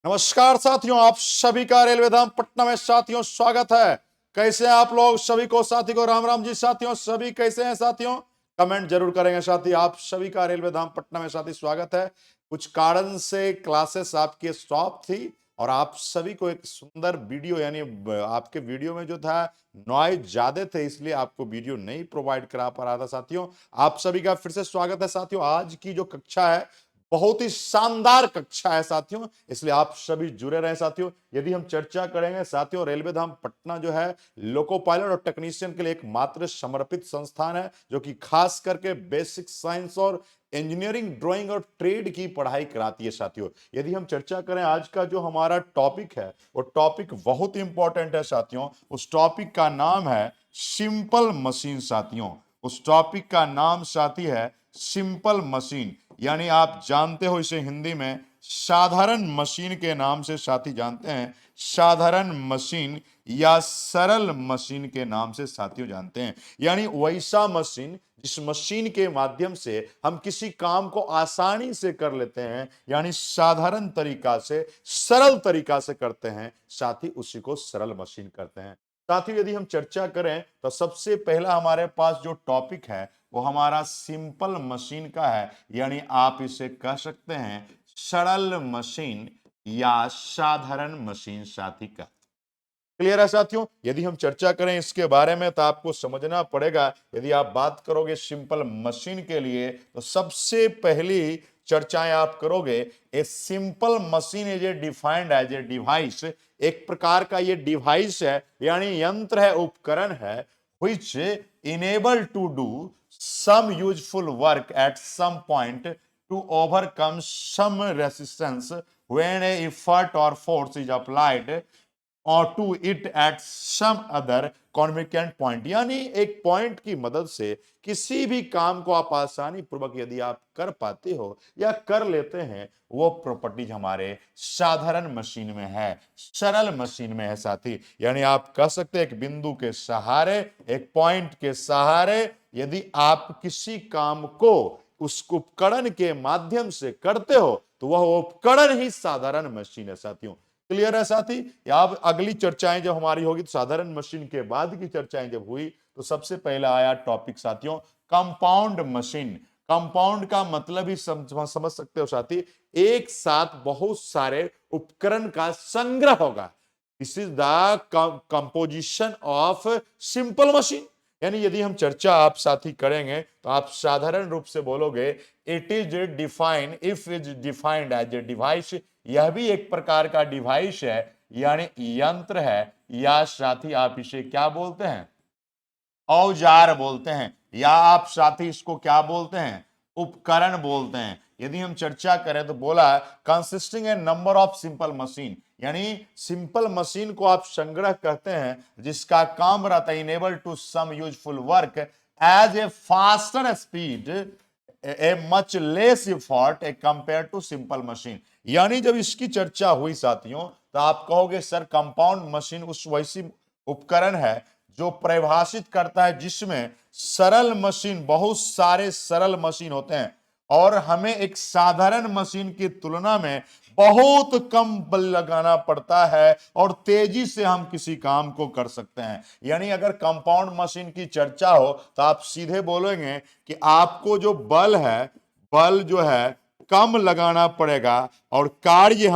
नमस्कार साथियों, आप सभी का रेलवे धाम पटना में साथियों स्वागत है। कैसे हैं आप लोग? सभी को साथी को राम राम जी। साथियों सभी कैसे हैं साथियों? कमेंट जरूर करेंगे साथी। आप सभी का रेलवे धाम पटना में साथी स्वागत है। कुछ कारण से क्लासेस आपकी स्टॉप थी और आप सभी को एक सुंदर वीडियो यानी आपके वीडियो में जो था नॉइज ज्यादा थे, इसलिए आपको वीडियो नहीं प्रोवाइड करा पा रहा था साथियों। आप सभी का फिर से स्वागत है साथियों। आज की जो कक्षा है बहुत ही शानदार कक्षा है साथियों, इसलिए आप सभी जुड़े रहे साथियों। यदि हम चर्चा करेंगे साथियों, रेलवे धाम पटना जो है लोको पायलट और टेक्नीशियन के लिए एक मात्र समर्पित संस्थान है जो कि खास करके बेसिक साइंस और इंजीनियरिंग, ड्राइंग और ट्रेड की पढ़ाई कराती है साथियों। यदि हम चर्चा करें आज का जो हमारा टॉपिक है, वो टॉपिक बहुत इंपॉर्टेंट है साथियों। उस टॉपिक का नाम है सिंपल मशीन साथियों। उस टॉपिक का नाम साथी है सिंपल मशीन, यानी आप जानते हो इसे हिंदी में साधारण मशीन के नाम से साथी जानते हैं। साधारण मशीन या सरल मशीन के नाम से साथियों जानते हैं, यानी वैसा मशीन जिस मशीन के माध्यम से हम किसी काम को आसानी से कर लेते हैं, यानी साधारण तरीका से, सरल तरीका से करते हैं साथी, उसी को सरल मशीन करते हैं। साथियों यदि हम चर्चा करें तो सबसे पहला हमारे पास जो टॉपिक है वो हमारा सिंपल मशीन का है, यानी आप इसे कह सकते हैं सरल मशीन या साधारण मशीन साथी का। क्लियर है साथियों? यदि हम चर्चा करें इसके बारे में तो आपको समझना पड़ेगा, यदि आप बात करोगे सिंपल मशीन के लिए तो सबसे पहली चर्चाएं आप करोगे a simple machine is a defined as a device. एक प्रकार का ये डिवाइस है, यानी यंत्र है, उपकरण है, which enable to do some useful work at some point to overcome some resistance when a effort or force is applied और to it at some other convenient point, यानी एक पॉइंट की मदद से किसी भी काम को आप आसानी पूर्वक यदि आप कर पाते हो या कर लेते हैं, वो प्रॉपर्टीज हमारे साधारण मशीन में है, सरल मशीन में है साथी। यानी आप कह सकते हैं एक बिंदु के सहारे, एक पॉइंट के सहारे यदि आप किसी काम को उस उपकरण के माध्यम से करते हो तो वह उपकरण ही साधारण मशीन है साथियों। क्लियर है साथी? अब अगली चर्चाएं जब हमारी होगी तो साधारण मशीन के बाद की चर्चाएं जब हुई तो सबसे पहला आया टॉपिक साथियों कंपाउंड मशीन। कंपाउंड का मतलब ही समझ सकते हो साथी, एक साथ बहुत सारे उपकरण का संग्रह होगा। This is the composition of simple machine. यानी यदि हम चर्चा आप साथी करेंगे तो आप साधारण रूप से बोलोगे it is defined, if is defined as a device. यह भी एक प्रकार का डिवाइस है, यानी यंत्र है, या साथी आप इसे क्या बोलते हैं? औजार बोलते हैं, या आप साथी इसको क्या बोलते हैं? उपकरण बोलते हैं। यदि हम चर्चा करें तो बोला consisting a number of simple machine, यानी सिंपल मशीन को आप संग्रह कहते हैं जिसका काम रहता है enable to some useful work as a faster speed a much less effort a compare to simple machine. यानी जब इसकी चर्चा हुई साथियों तो आप कहोगे सर कंपाउंड मशीन उस वैसी उपकरण है जो परिभाषित करता है जिसमें सरल मशीन, बहुत सारे सरल मशीन होते हैं और हमें एक साधारण मशीन की तुलना में बहुत कम बल लगाना पड़ता है और तेजी से हम किसी काम को कर सकते हैं। यानी अगर कंपाउंड मशीन की चर्चा हो तो आप सीधे बोलेंगे कि आपको जो बल है, बल जो है कम लगाना पड़ेगा और कार्य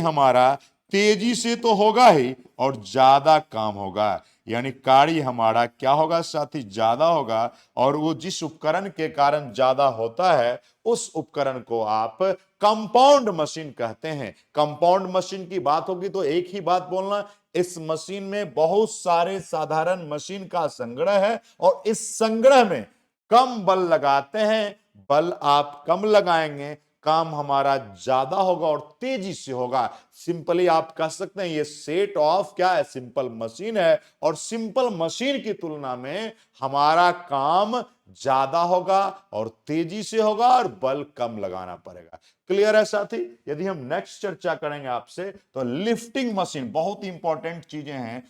हमारा तेजी से तो होगा ही और ज्यादा काम होगा। यानी कार्य हमारा क्या होगा साथी? ज्यादा होगा। और वो जिस उपकरण के कारण ज्यादा होता है उस उपकरण को आप कंपाउंड मशीन कहते हैं। कंपाउंड मशीन की बात होगी तो एक ही बात बोलना, इस मशीन में बहुत सारे साधारण मशीन का संग्रह है और इस संग्रह में कम बल लगाते हैं। बल आप कम लगाएंगे, काम हमारा ज्यादा होगा और तेजी से होगा। सिंपली आप कह सकते हैं ये सेट ऑफ क्या है? सिंपल मशीन है और सिंपल मशीन की तुलना में हमारा काम ज्यादा होगा और तेजी से होगा और बल कम लगाना पड़ेगा। क्लियर है साथी? यदि हम नेक्स्ट चर्चा करेंगे आपसे तो लिफ्टिंग मशीन, बहुत इंपॉर्टेंट चीजें हैं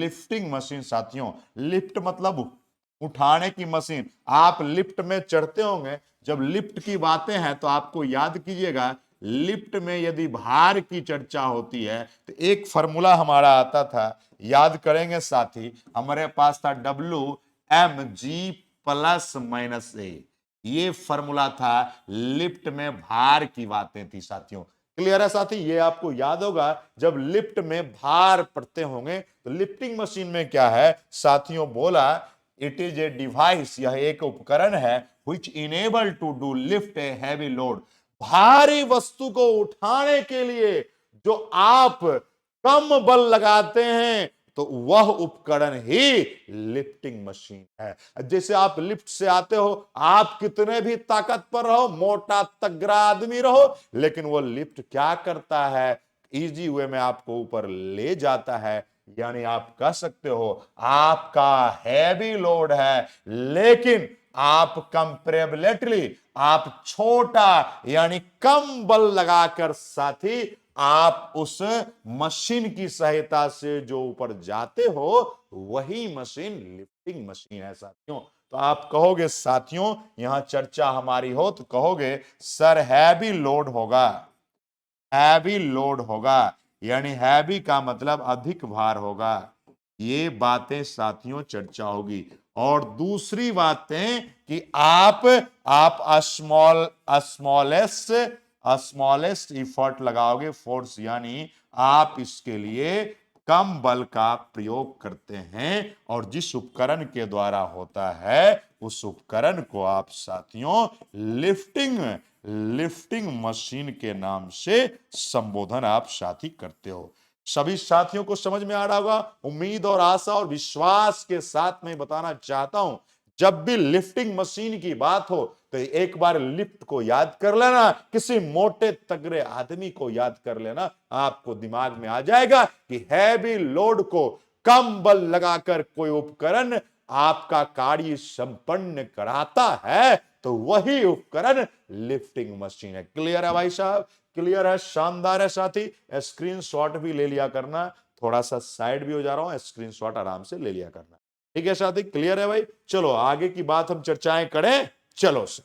लिफ्टिंग मशीन साथियों। लिफ्ट मतलब उठाने की मशीन। आप लिफ्ट में चढ़ते होंगे, जब लिफ्ट की बातें हैं तो आपको याद कीजिएगा लिफ्ट में यदि भार की चर्चा होती है तो एक फॉर्मूला हमारा आता था, याद करेंगे साथी, हमारे पास था WmG+-A। ये फॉर्मूला था, लिफ्ट में भार की बातें थी साथियों। क्लियर है साथी? ये आपको याद होगा, जब लिफ्ट में भार पड़ते होंगे तो लिफ्टिंग मशीन में क्या है साथियों, बोला इट इज ए डिवाइस, यह एक उपकरण है which enable to do lift a heavy load, भारी वस्तु को उठाने के लिए जो आप कम बल लगाते हैं तो वह उपकरण ही लिफ्टिंग मशीन है। जैसे आप लिफ्ट से आते हो, आप कितने भी ताकतवर रहो, मोटा तगड़ा आदमी रहो, लेकिन वो लिफ्ट क्या करता है, इजी वे में आपको ऊपर ले जाता है। यानी आप कह सकते हो आपका हैवी लोड है, लेकिन आप कंपेरेबली आप छोटा यानी कम बल लगाकर साथी आप उस मशीन की सहायता से जो ऊपर जाते हो वही मशीन लिफ्टिंग मशीन है साथियों। तो आप कहोगे साथियों, यहां चर्चा हमारी हो तो कहोगे सर हैवी लोड होगा, हैवी लोड होगा, यानी हैवी का मतलब अधिक भार होगा। ये बातें साथियों चर्चा होगी। और दूसरी बातें कि आप स्मॉलेस्ट इफर्ट लगाओगे, फोर्स, यानी आप इसके लिए कम बल का प्रयोग करते हैं और जिस उपकरण के द्वारा होता है उस उपकरण को आप साथियों लिफ्टिंग मशीन के नाम से संबोधन आप साथी करते हो। सभी साथियों को समझ में आ रहा होगा, उम्मीद और आशा और विश्वास के साथ मैं बताना चाहता हूं, जब भी लिफ्टिंग मशीन की बात हो तो एक बार लिफ्ट को याद कर लेना, किसी मोटे तगड़े आदमी को याद कर लेना, आपको दिमाग में आ जाएगा कि हैवी लोड को कम बल लगाकर कोई उपकरण आपका कार्य संपन्न कराता है तो वही उपकरण लिफ्टिंग मशीन है। क्लियर है भाई साहब? क्लियर है? शानदार है साथी। स्क्रीनशॉट भी ले लिया करना, थोड़ा सा साइड भी हो जा रहा हूं, स्क्रीनशॉट आराम से ले लिया करना। ठीक है साथी? क्लियर है भाई? चलो आगे की बात हम चर्चाएं करें। चलो से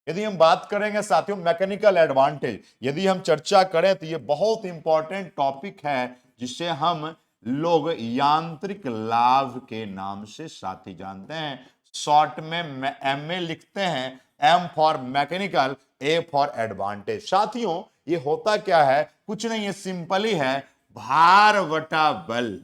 यदि हम बात करेंगे साथियों मैकेनिकल एडवांटेज, यदि हम चर्चा करें तो ये बहुत इंपॉर्टेंट टॉपिक है जिसे हम लोग यांत्रिक लाभ के नाम से साथी जानते हैं। शॉर्ट में एमए लिखते हैं, M for mechanical, A for advantage. साथियों ये होता क्या है, कुछ नहीं, ये सिंपल ही है, भार वटा बल,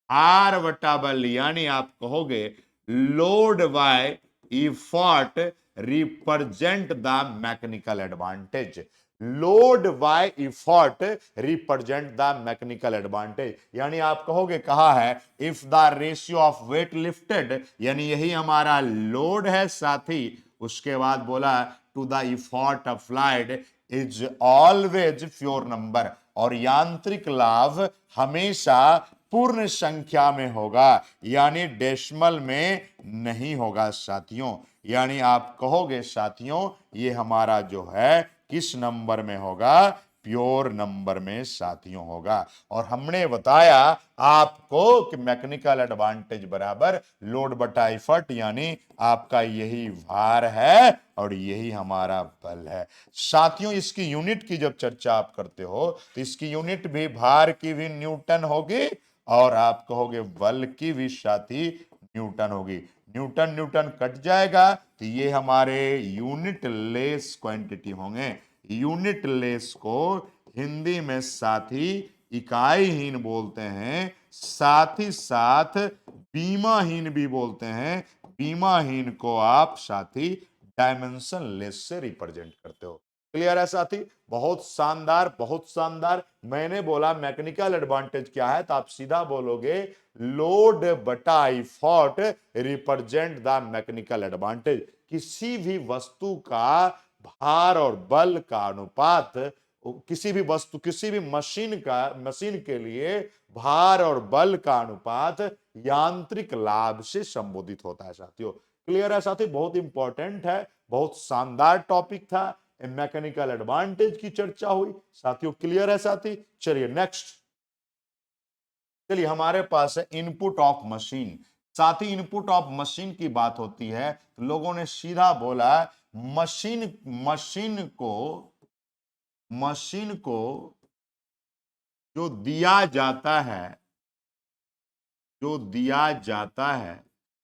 भार वटा बल, यानी आप कहोगे load by effort represent the mechanical advantage. Load by effort represent the mechanical advantage, यानी आप कहोगे कहा है if the ratio of weight lifted, यानी यही हमारा लोड है साथी, उसके बाद बोला to the effort applied is always pure number, और यांत्रिक लाभ हमेशा पूर्ण संख्या में होगा, यानी डेसिमल में नहीं होगा साथियों। यानी आप कहोगे साथियों ये हमारा जो है किस नंबर में होगा, प्योर नंबर में साथियों होगा। और हमने बताया आपको कि मैकेनिकल एडवांटेज बराबर लोड बटा एफर्ट, यानी आपका यही भार है और यही हमारा बल है साथियों। इसकी यूनिट की जब चर्चा आप करते हो तो इसकी यूनिट भी भार की भी न्यूटन होगी और आप कहोगे बल की भी साथी न्यूटन होगी। न्यूटन न्यूटन कट जाएगा तो ये हमारे यूनिट लेस क्वांटिटी होंगे। यूनिट लेस को हिंदी में साथी इकाईहीन बोलते हैं, साथ ही साथ बीमाहीन भी बोलते हैं। बीमाहीन को आप साथी डायमेंशन लेस से रिप्रेजेंट करते हो। क्लियर है साथी? बहुत शानदार, बहुत शानदार। मैंने बोला मैकेनिकल एडवांटेज क्या है तो आप सीधा बोलोगे लोड बटा effort represent the mechanical advantage. किसी भी वस्तु का भार और बल का अनुपात, किसी भी वस्तु, किसी भी मशीन के लिए भार और बल का अनुपात यांत्रिक लाभ से संबोधित होता है साथियों। क्लियर है साथी? बहुत इंपॉर्टेंट है, बहुत शानदार टॉपिक था, मैकेनिकल एडवांटेज की चर्चा हुई साथियों। क्लियर है साथी? चलिए नेक्स्ट, चलिए हमारे पास है इनपुट ऑफ मशीन। साथ ही इनपुट ऑफ मशीन की बात होती है तो लोगों ने सीधा बोला मशीन मशीन को मशीन को जो दिया जाता है, जो दिया जाता है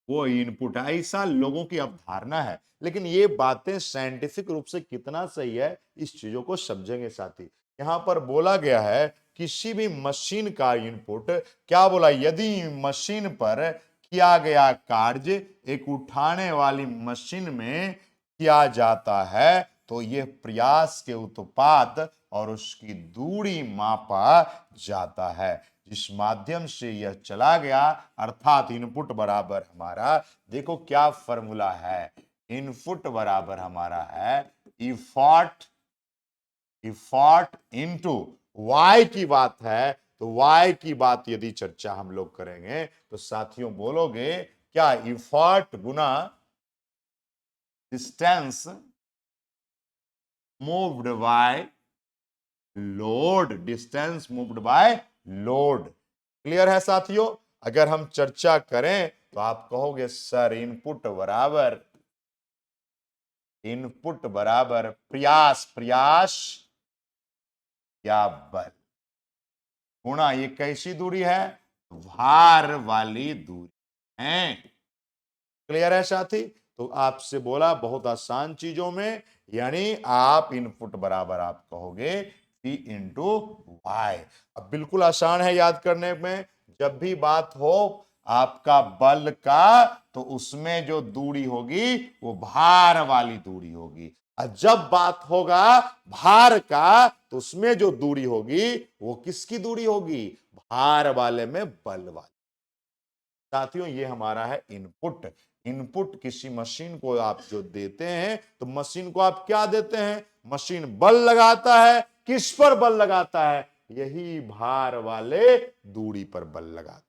वो इनपुट है, ऐसा लोगों की अवधारणा है। लेकिन ये बातें साइंटिफिक रूप से कितना सही है, इस चीजों को समझेंगे साथी। यहां पर बोला गया है किसी भी मशीन का इनपुट, क्या बोला, यदि मशीन पर किया गया कार्य एक उठाने वाली मशीन में किया जाता है तो यह प्रयास के उत्पाद और उसकी दूरी मापा जाता है, जिस माध्यम से यह चला गया, अर्थात इनपुट बराबर हमारा, देखो क्या फॉर्मूला है, इनपुट बराबर हमारा है इफॉर्ट, इफॉर्ट इनटू वाई की बात है, तो वाई की बात यदि चर्चा हम लोग करेंगे तो साथियों बोलोगे क्या, effort Guna distance moved by load, distance moved by load. Clear है साथियों? अगर हम चर्चा करें तो आप कहोगे सर इनपुट बराबर प्रयास, प्रयास या बल गुणा, ये कैसी दूरी है, भार वाली दूरी है। क्लियर है साथी? तो आपसे बोला बहुत आसान चीजों में, यानी आप इनपुट बराबर आप कहोगे P इंटू वाई। अब बिल्कुल आसान है याद करने में, जब भी बात हो आपका बल का तो उसमें जो दूरी होगी वो भार वाली दूरी होगी, और जब बात होगा भार का तो उसमें जो दूरी होगी वो किसकी दूरी होगी, भार वाले में बल वाली। साथियों ये हमारा है इनपुट। इनपुट किसी मशीन को आप जो देते हैं तो मशीन को आप क्या देते हैं, मशीन बल लगाता है, किस पर बल लगाता है, यही भार वाले दूरी पर बल लगाता है।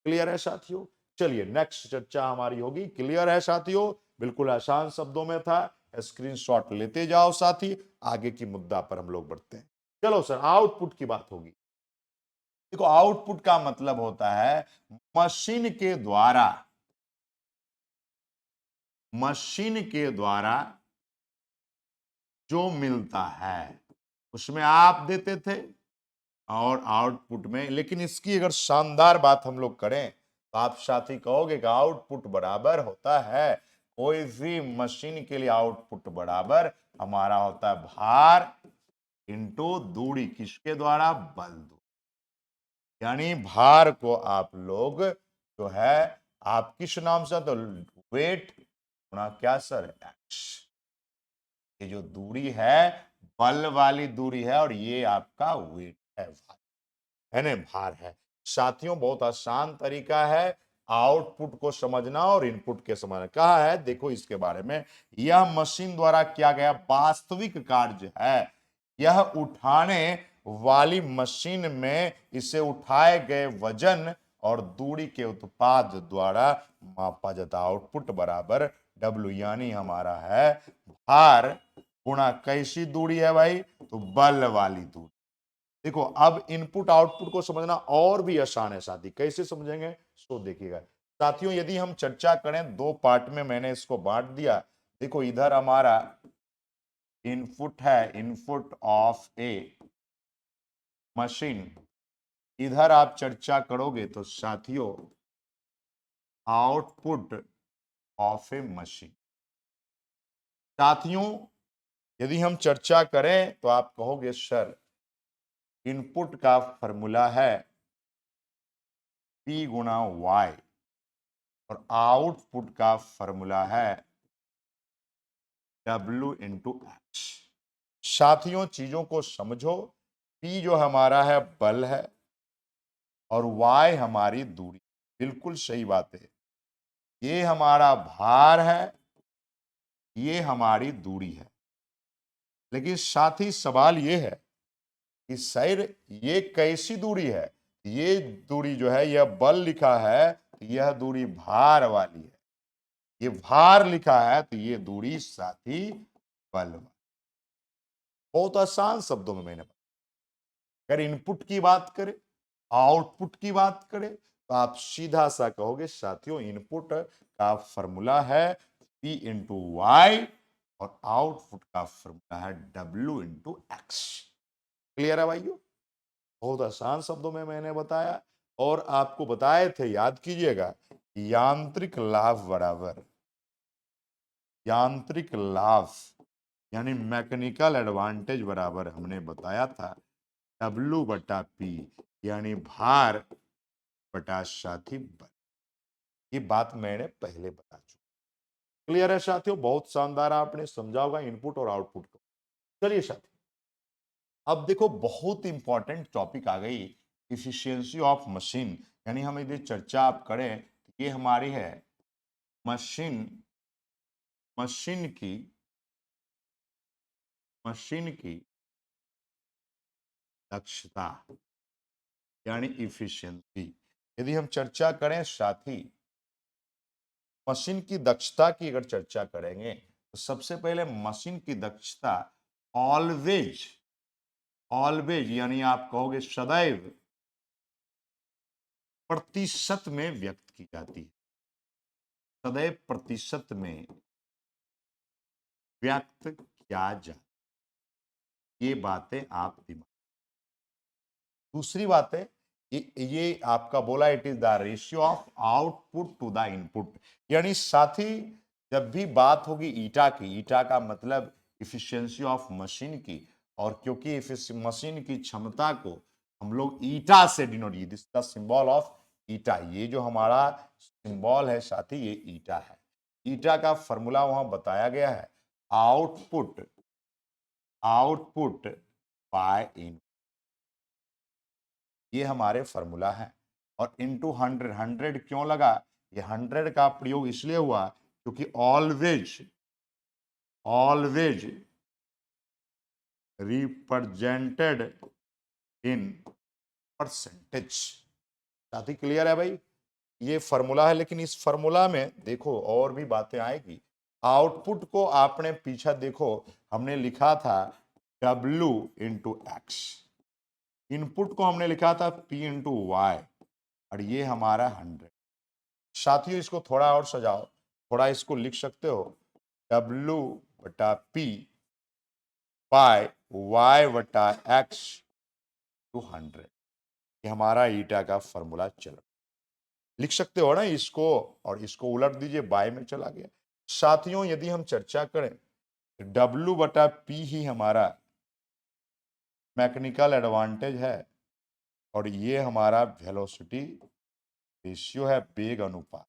क्लियर है साथियों? चलिए नेक्स्ट चर्चा हमारी होगी। क्लियर है साथियों? बिल्कुल आसान शब्दों में था, स्क्रीनशॉट लेते जाओ साथी, आगे की मुद्दा पर हम लोग बढ़ते हैं। चलो सर आउटपुट की बात होगी। देखो आउटपुट का मतलब होता है मशीन के द्वारा, मशीन के द्वारा जो मिलता है, उसमें आप देते थे और आउटपुट में, लेकिन इसकी अगर शानदार बात हम लोग करें तो आप साथी कहोगे कि आउटपुट बराबर होता है, कोई भी मशीन के लिए आउटपुट बराबर हमारा होता है भार इंटू दूरी, किसके द्वारा, बल द्वारा। यानी भार को आप लोग जो है आप किस नाम से, तो वेट गुणा क्या सर, एक्स। ये जो दूरी है बल वाली दूरी है और ये आपका वेट है ना, भार है। साथियों बहुत आसान तरीका है आउटपुट को समझना और इनपुट के समझना। कहा है देखो इसके बारे में, यह मशीन द्वारा किया गया वास्तविक कार्य है, यह उठाने वाली मशीन में इसे उठाए गए वजन और दूरी के उत्पाद द्वारा मापा जाता। आउटपुट बराबर W, यानी हमारा है भार गुणा कैसी दूरी है भाई, तो बल वाली दूरी। देखो अब इनपुट आउटपुट को समझना और भी आसान है साथी, कैसे समझेंगे सो देखिएगा साथियों। यदि हम चर्चा करें दो पार्ट में, मैंने इसको बांट दिया। देखो इधर हमारा इनपुट है, इनपुट ऑफ ए मशीन, इधर आप चर्चा करोगे तो साथियों आउटपुट ऑफ ए मशीन। साथियों यदि हम चर्चा करें तो आप कहोगे सर इनपुट का फॉर्मूला है P गुणा वाई और आउटपुट का फॉर्मूला है W इंटू एक्स। साथियों चीजों को समझो, P जो हमारा है बल है और Y हमारी दूरी। बिल्कुल सही बात है, ये हमारा भार है, ये हमारी दूरी है। लेकिन साथी सवाल ये है कि सर ये कैसी दूरी है, ये दूरी जो है यह बल लिखा है तो यह दूरी भार वाली है, ये भार लिखा है तो ये दूरी साथी बल वाली। बहुत आसान शब्दों में मैंने, अगर इनपुट की बात करें आउटपुट की बात करें तो आप सीधा सा कहोगे साथियों इनपुट का फॉर्मूला है P इंटू वाई और आउटपुट का फॉर्मूला है W इंटू एक्स। क्लियर है भाइयों? बहुत आसान शब्दों में मैंने बताया और आपको बताए थे, याद कीजिएगा, यांत्रिक लाभ बराबर यांत्रिक लाभ यानी मैकेनिकल एडवांटेज बराबर हमने बताया था W बटा P यानी भार बटा साथी बल। ये बात मैंने पहले बता चुका। क्लियर है साथियों? बहुत शानदार आपने समझा होगा इनपुट और आउटपुट को। चलिए साथियों, अब देखो बहुत इंपॉर्टेंट टॉपिक आ गई, इफिशियंसी ऑफ मशीन। यानी हम यदि चर्चा आप करें तो ये हमारी है मशीन मशीन की मशीन की दक्षता यानी इफिशियंसी। यदि हम चर्चा करें साथ ही मशीन की दक्षता की अगर चर्चा करेंगे तो सबसे पहले मशीन की दक्षता ऑलवेज ऑलवेज यानी आप कहोगे सदैव प्रतिशत में व्यक्त की जाती है। सदैव प्रतिशत में व्यक्त किया जाए, ये बातें आप दिमाग। दूसरी बात है ये आपका बोला it is the ratio of output to the input. यानी साथ ही जब भी बात होगी ईटा की, ईटा का मतलब इफिशियंसी ऑफ मशीन की, और क्योंकि मशीन की क्षमता को हम लोग ईटा से denote, this the symbol of eta. ये जो हमारा सिंबल है साथी ये ईटा है। ईटा का फॉर्मूला वहां बताया गया है आउटपुट आउटपुट बाय इन, ये हमारे फॉर्मूला है। और इनटू 100, 100 क्यों लगा? ये 100 का प्रयोग इसलिए हुआ क्योंकि always always represented in percentage. साथी क्लियर है भाई? ये फॉर्मूला है, लेकिन इस फॉर्मूला में देखो और भी बातें आएगी। आउटपुट को आपने पीछे देखो हमने लिखा था W इंटू एक्स, इनपुट को हमने लिखा था P इंटू वाई, और ये हमारा 100। साथियों इसको थोड़ा और सजाओ, थोड़ा इसको लिख सकते हो W बटा P बाय वाई बटा एक्स टू 100। ये हमारा ईटा का फॉर्मूला चल लिख सकते हो ना इसको, और इसको उलट दीजिए, बाय में चला गया। साथियों यदि हम चर्चा करें तो W बटा P ही हमारा मैकेनिकल एडवांटेज है, और ये हमारा वेलोसिटी रेशियो है, वेग अनुपात।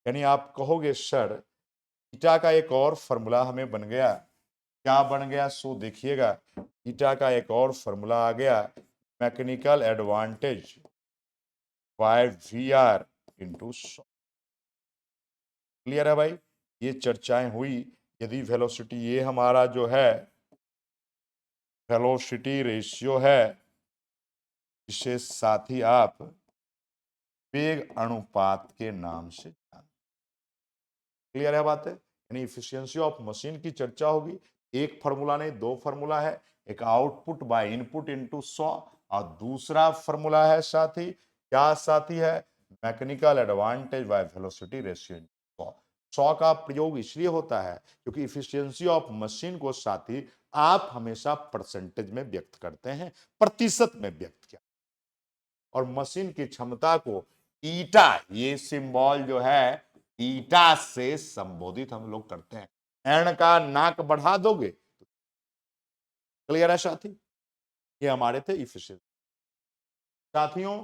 यानी आप कहोगे सर ईटा का एक और फॉर्मूला हमें बन गया, क्या बन गया? सो देखिएगा ईटा का एक और फॉर्मूला आ गया mechanical advantage by V R into 100। Clear है भाई? ये चर्चाएं हुई। यदि वेलोसिटी ये हमारा जो है वेलोसिटी रेशियो है, जिसे साथ ही आप वेग अनुपात के नाम से जानते। क्लियर है बात है? यानी इफिशियंसी ऑफ मशीन की चर्चा होगी। एक फार्मूला नहीं, दो फार्मूला है, एक आउटपुट बाय इनपुट इनटू 100, और दूसरा फार्मूला है साथी, क्या साथी है? Mechanical advantage by velocity ratio 100। 100 का प्रयोग इसलिए होता है क्योंकि इफिशियंसी ऑफ मशीन को साथी आप हमेशा परसेंटेज में व्यक्त करते हैं, प्रतिशत में व्यक्त किया, और मशीन की क्षमता को ईटा, ये सिंबल जो है ईटा से संबोधित हम लोग करते हैं। एण का नाक बढ़ा दोगे। क्लियर है साथी? ये हमारे थे इफिशिएंसी। साथियों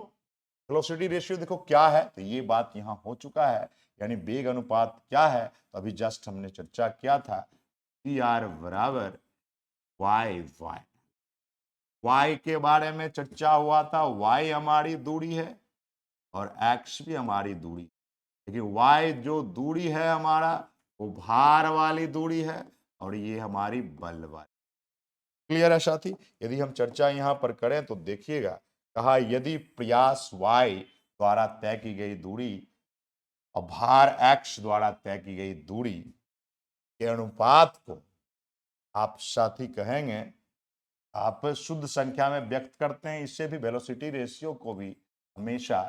वेलोसिटी रेशियो देखो क्या है, तो ये बात यहां हो चुका है, यानी वेग अनुपात क्या है, तो अभी जस्ट हमने चर्चा किया था पी आर बराबर वाई वाई। वाई के बारे में चर्चा हुआ था, वाई हमारी दूरी है और एक्स भी हमारी दूरी, लेकिन वाई जो दूरी है हमारा वो भार वाली दूरी है, और ये हमारी बल वाली। क्लियर है साथी? यदि हम चर्चा यहां पर करें तो देखिएगा, कहा यदि प्रयास y द्वारा तय की गई दूरी और भार x द्वारा तय की गई दूरी के अनुपात को आप साथी कहेंगे, आप शुद्ध संख्या में व्यक्त करते हैं, इससे भी वेलोसिटी रेशियो को भी हमेशा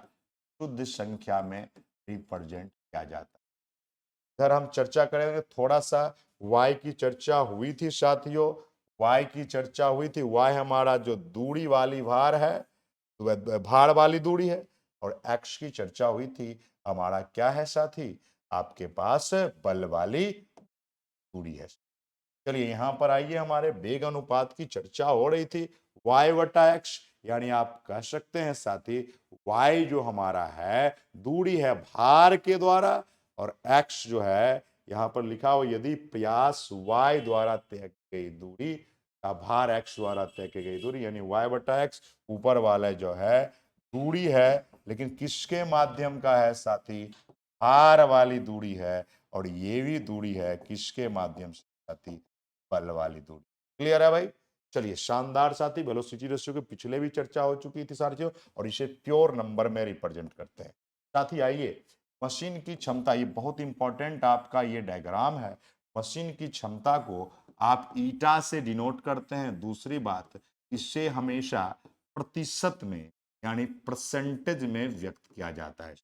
शुद्ध संख्या में रिप्रेजेंट किया जाता है। इधर हम चर्चा करेंगे थोड़ा सा वाई की चर्चा हुई थी साथियों, वाई की चर्चा हुई थी। वाई हमारा जो दूरी वाली भार है, भार वाली दूरी है, और एक्स की चर्चा हुई थी हमारा क्या है साथी, आपके पास बल वाली दूरी है। चलिए यहां पर आइए, हमारे वेग अनुपात की चर्चा हो रही थी, y बटा एक्स, यानी आप कह सकते हैं साथी y जो हमारा है दूरी है भार के द्वारा, और x जो है यहां पर लिखा हो यदि प्रयास y द्वारा तय की गई दूरी का भार x द्वारा तय की गई दूरी, यानी y बटा एक्स ऊपर वाला जो है दूरी है, लेकिन किसके माध्यम का है साथी, भार वाली दूरी है, और ये भी दूरी है किसके माध्यम से साथी, बल वाली दूरी। क्लियर है भाई। चलिए शानदार साथी, वेलोसिटी रेशियो की पिछले भी चर्चा हो चुकी थी साथियों, और इसे प्योर नंबर में रिप्रेजेंट करते हैं। साथी आइए, मशीन की क्षमता, ये बहुत इंपॉर्टेंट आपका ये डायग्राम है। मशीन की क्षमता को आप ईटा से डिनोट करते हैं। दूसरी बात, इसे हमेशा प्रतिशत में यानी परसेंटेज में व्यक्त किया जाता है।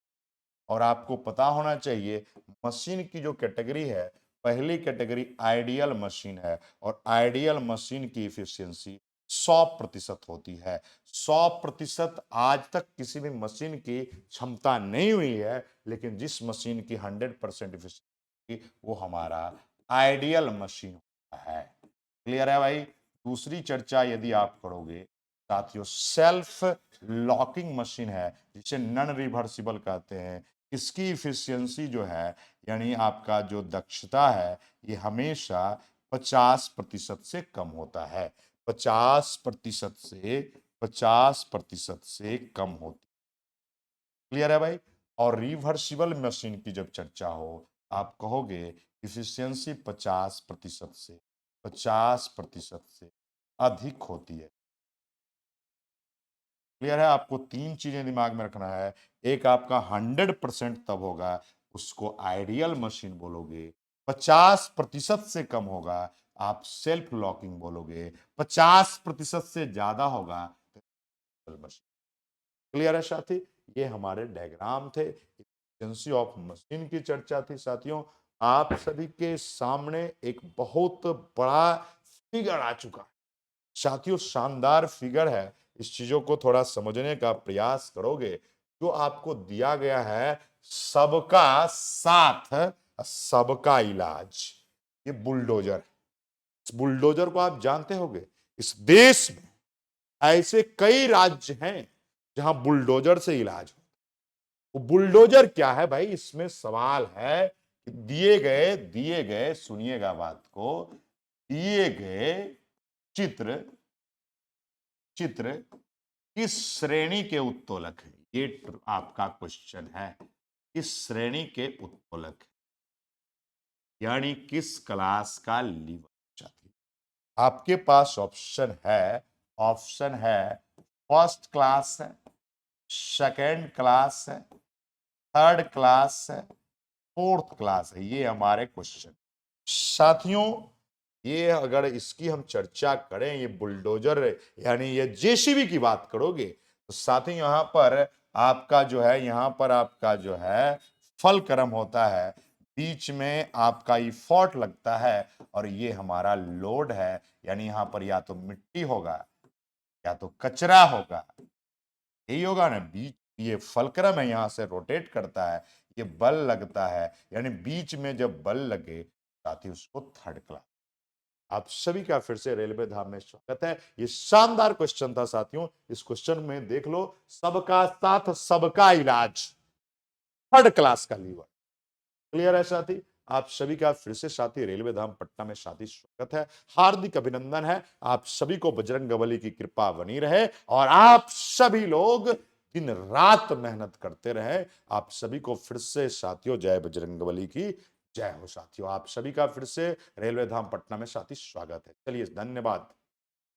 और आपको पता होना चाहिए मशीन की जो कैटेगरी है, पहली कैटेगरी आइडियल मशीन है, और आइडियल मशीन की इफिशियंसी 100% होती है। 100% आज तक किसी भी मशीन की क्षमता नहीं हुई है, लेकिन जिस मशीन की 100% इफिशियंसी वो हमारा आइडियल मशीन है। क्लियर है भाई। दूसरी चर्चा यदि आप करोगे साथियों, सेल्फ लॉकिंग मशीन है जिसे नॉन रिवर्सिबल कहते हैं, इसकी इफिशियंसी जो है यानी आपका जो दक्षता है ये हमेशा 50% से कम होता है। 50% से कम होती। क्लियर है भाई। और रिवर्सिबल मशीन की जब चर्चा हो, आप कहोगे इफिशियंसी 50% से अधिक होती है। क्लियर है। आपको तीन चीजें दिमाग में रखना है। एक आपका 100% तब होगा, उसको आइडियल मशीन बोलोगे। 50% से कम होगा, आप सेल्फ लॉकिंग बोलोगे। 50% से ज्यादा होगा तो मशीन। क्लियर है साथी। ये हमारे डायग्राम थे, एफिशिएंसी ऑफ मशीन की चर्चा थी साथियों। आप सभी के सामने एक बहुत बड़ा फिगर आ चुका है साथियों, शानदार फिगर है। इस चीजों को थोड़ा समझने का प्रयास करोगे, जो आपको दिया गया है सबका साथ सबका इलाज, ये बुलडोजर। इस बुलडोजर को आप जानते होंगे। इस देश में ऐसे कई राज्य हैं जहां बुलडोजर से इलाज हो। वो बुलडोजर क्या है भाई, इसमें सवाल है कि दिए गए सुनिएगा बात को, दिए गए चित्र चित्र किस श्रेणी के उत्तोलक है, ये आपका क्वेश्चन है। किस श्रेणी के उत्तोलक है, यानी किस क्लास का लीवर साथी। आपके पास ऑप्शन है फर्स्ट क्लास है, सेकेंड क्लास है, थर्ड क्लास है, फोर्थ क्लास है। ये हमारे क्वेश्चन साथियों। ये अगर इसकी हम चर्चा करें, ये बुलडोजर यानी ये जेसीबी की बात करोगे, तो साथियों यहां पर आपका जो है, यहां पर आपका जो है फल क्रम होता है, बीच में आपका ये फॉल्ट लगता है, और ये हमारा लोड है, यानी यहां पर या तो मिट्टी होगा या तो कचरा होगा, यही होगा ना। बीच ये फलक्रम है, यहां से रोटेट करता है, ये बल लगता है, यानी बीच में जब बल लगे साथ ही उसको थर्ड क्लास। आप सभी का फिर से रेलवे धाम में स्वागत है। ये शानदार क्वेश्चन था साथियों। इस क्वेश्चन में देख लो, सबका साथ सबका इलाज, थर्ड क्लास का लीवर। क्लियर है साथी। आप सभी का फिर से साथी रेलवे धाम पटना में साथी स्वागत है, हार्दिक अभिनंदन है। आप सभी को बजरंगबली की कृपा बनी रहे, और आप सभी लोग दिन रात मेहनत करते रहे। आप सभी को फिर से साथियों जय बजरंगबली की जय हो साथियों। आप सभी का फिर से रेलवे धाम पटना में साथी स्वागत है। चलिए धन्यवाद।